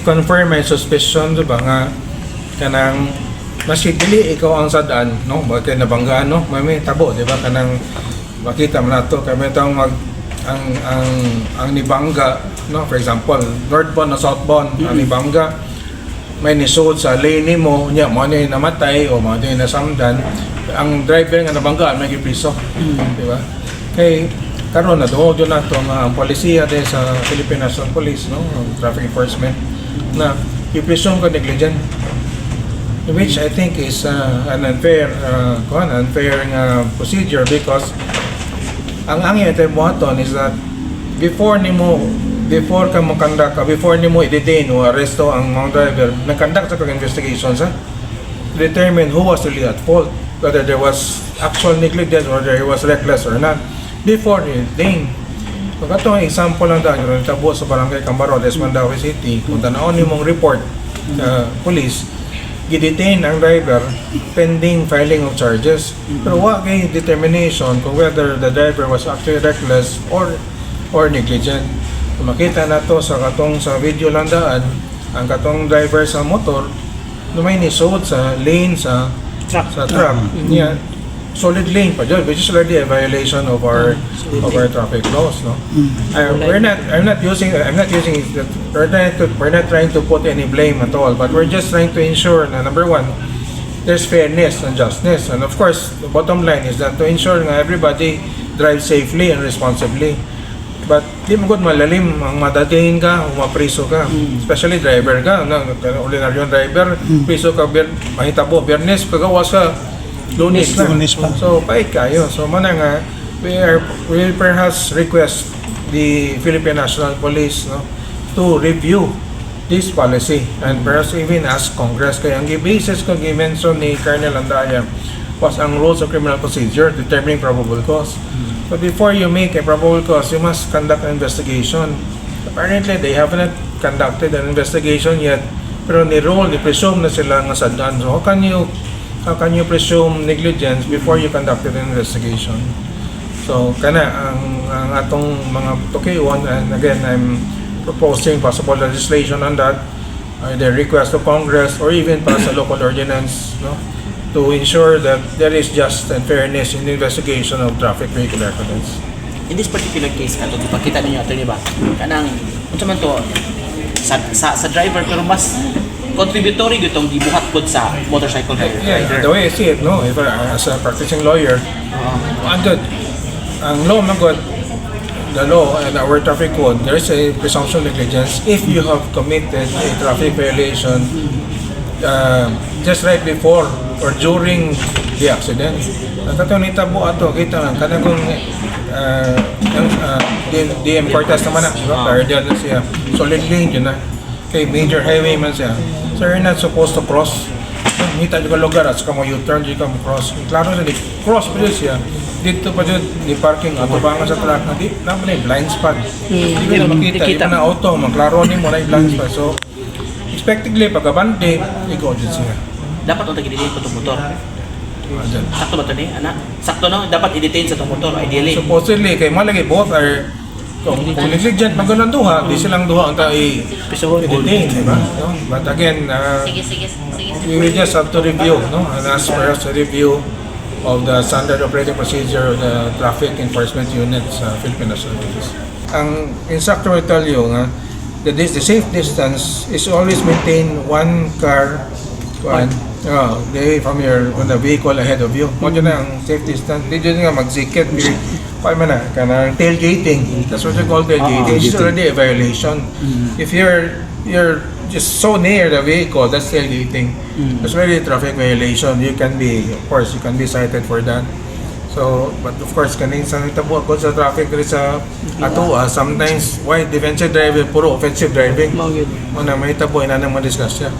Confirm my suspicion, diba nga, kanang masigili ikaw ang sadaan, no? Bakit nabanggaan, no? May tabo, diba? Kanang makita mo na ito, kami itong ang nibangga, no? For example, northbound na southbound, ang nibangga, may nisod sa lane mo, niya, mo na namatay o mo na nasamdan, ang driver nga nabanggaan, may kipriso, diba? Kay, karon na doon na ito ang polisiya din sa Philippine National Police, no? Traffic enforcement, na i-presume ko negligent, which I think is an unfair procedure because ang ito mo is that before ka mo-conduct, before nimo i-detain o arresto ang mga driver, nag-conduct sa investigation sa determine who was really at fault, whether there was actual negligence or whether he was reckless or not before i-detain. So, katong example lang dahil tabo sa barangay Camarones, Mandaue City, kung tanaon nimong report sa police, gidetain ang driver pending filing of charges. Pero wala kay determination kung whether the driver was actually reckless or negligent. So, makita na to sa video lang daan, ang katong driver sa motor, may nisod sa lane sa truck. Solid lane pa dyan, which is already a violation of our traffic laws, no? We're not trying to put any blame at all, but we're just trying to ensure na number one, there's fairness and justice, and of course the bottom line is that to ensure na everybody drives safely and responsibly. But di mo good malalim ang madating ka o mapriso ka, especially driver ka, ordinaryong driver, priso ka, mahitabo, Biyernes, pagawas ka, Lunes pa. So, pait kayo. So, mana nga, we perhaps request the Philippine National Police, no, to review this policy and perhaps even ask Congress. Kaya ang basis ko gi-mention ni Colonel Andaya was ang rules of criminal procedure determining probable cause. So, before you make a probable cause, you must conduct an investigation. Apparently, they haven't conducted an investigation yet, pero ni-presume na sila nga sadaan. So, how can you presume negligence before you conducted an investigation? So, ang atong mga tukiwan, and again, I'm proposing possible legislation on that, either request to Congress or even pass a local ordinance, no, to ensure that there is just and fairness in the investigation of traffic vehicle accidents. In this particular case, kato, ipakita ninyo ito, ba? Kanang, unsa man to, sa driver, pero mas contributory itong gibuhat ko sa motorcycle rider. Yeah, the way I see it, no, if as a practicing lawyer, ang law magod, the law and our traffic code, there is a presumption of negligence if you have committed a traffic violation just right before or during the accident. Katong nitabo ato kita lang kanang kung DM Cortez naman na, diba? Diyan na siya, solid lane yun na, kay major highway man siya. So you're not supposed to cross. Ngita yung lugar at saka mo U-turn, di ka mo cross. Klaro na di cross pa dyan siya. Dito pa dyan, di parking, ato ba nga sa truck na di, naman na yung blind spot. Di ko na makita, di mo na auto, magklaro ni mo na yung blind spot. So, expectedly, pagkabante, ikaw dyan siya. Dapat ito i-detain po itong motor. Sakto ba ito ni, anak? Sakto no? Dapat i-detain sa itong motor, ideally. Supposedly, kay malagi, both are kung negligent, magandang duha, di silang duha ang i-detain, di ba? No? But again, we will just have to review, no? And ask for us a review of the standard operating procedure of the traffic enforcement unit sa Philippine National Police. Ang instructor will tell you nga, that the safe distance is always maintain one car from the vehicle ahead of you. Mo na ang safe distance. Hindi dyan nga mag-zikit. Paano na? Kanang tailgating. That's what you call tailgating. It's already a violation. If you're just so near the vehicle, that's tailgating. That's already a traffic violation. You can be cited for that. So, but of course, kaning sa nitabo ko sa traffic rin sa ato, sometimes why defensive driving, puro offensive driving. Muna may tabo, ina nang ma-discuss siya.